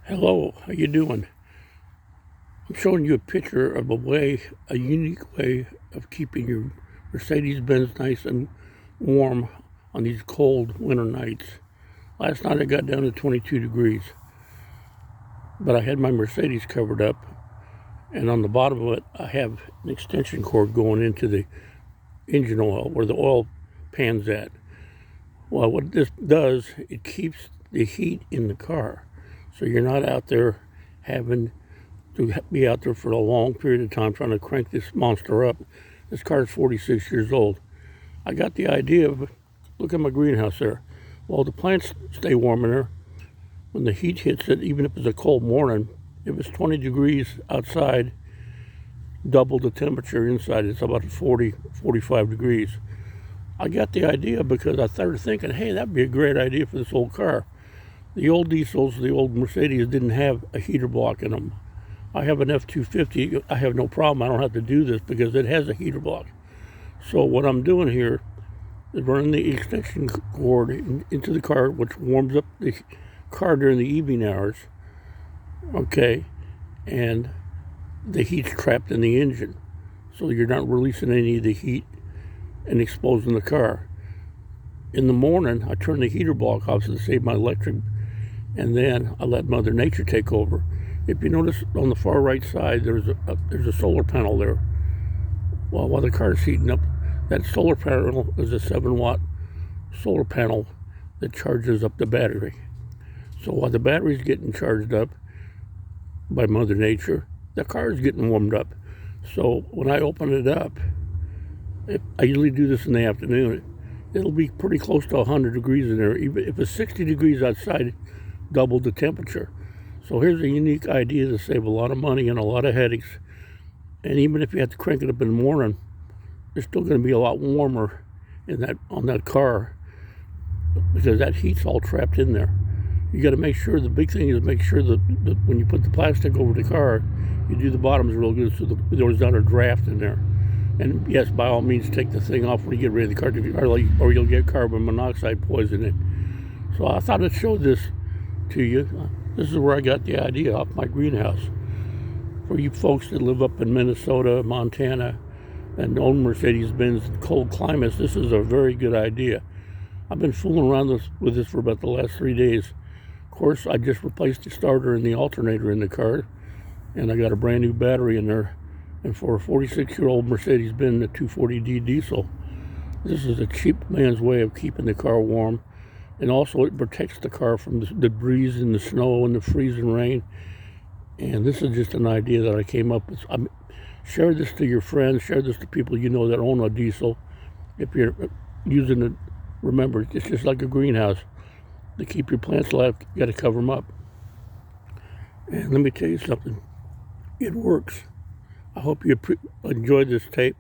Hello, how you doing? I'm showing you a picture of a unique way of keeping your Mercedes Benz nice and warm on these cold winter nights. Last night I got down to 22 degrees, but I had my Mercedes covered up, and on the bottom of it I have an extension cord going into the engine oil where the oil pan's at. Well, what this does, it keeps the heat in the car, so you're not out there having to be out there for a long period of time trying to crank this monster up. This car is 46 years old. I got the idea of, look at my greenhouse there. Well, the plants stay warm in there. When the heat hits it, even if it's a cold morning, if it's 20 degrees outside, double the temperature inside. It's about 40, 45 degrees. I got the idea because I started thinking, hey, that'd be a great idea for this old car. The old diesels, the old Mercedes didn't have a heater block in them. I have an F-250. I have no problem. I don't have to do this because it has a heater block. So what I'm doing here is running the extension cord into the car, which warms up the car during the evening hours. Okay, and the heat's trapped in the engine, so you're not releasing any of the heat and exposing the car. In the morning, I turn the heater block off to save my electric, and then I let Mother Nature take over. If you notice on the far right side, there's a solar panel there. Well, while the car is heating up, that solar panel is a 7-watt solar panel that charges up the battery. So while the battery's getting charged up by Mother Nature, the car is getting warmed up. So when I open it up, I usually do this in the afternoon, it'll be pretty close to 100 degrees in there. Even if it's 60 degrees outside, double the temperature. So here's a unique idea to save a lot of money and a lot of headaches. And even if you have to crank it up in the morning, it's still going to be a lot warmer on that car because that heat's all trapped in there. You got to make sure, the big thing is make sure that when you put the plastic over the car, you do the bottoms real good so there's not a draft in there. And yes, by all means, take the thing off when you get rid of the car, or you'll get carbon monoxide poisoning. So I thought I'd show this to you. This is where I got the idea off my greenhouse. For you folks that live up in Minnesota, Montana, and own Mercedes Benz cold climates, this is a very good idea. I've been fooling around with this for about the last 3 days. Of course, I just replaced the starter and the alternator in the car, and I got a brand new battery in there. And for a 46-year-old Mercedes Benz, a 240D diesel, this is a cheap man's way of keeping the car warm. And also it protects the car from the breeze and the snow and the freezing rain. And this is just an idea that I came up with. Share this to your friends, share this to people you know that own a diesel. If you're using it, remember, it's just like a greenhouse. To keep your plants alive, you got to cover them up. And let me tell you something, it works. I hope you enjoyed this tape.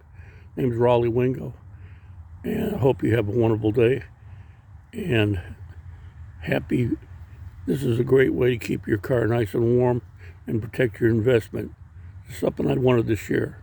My name's Raleigh Wingo, and I hope you have a wonderful day and happy. This is a great way to keep your car nice and warm and protect your investment. It's something I wanted to share.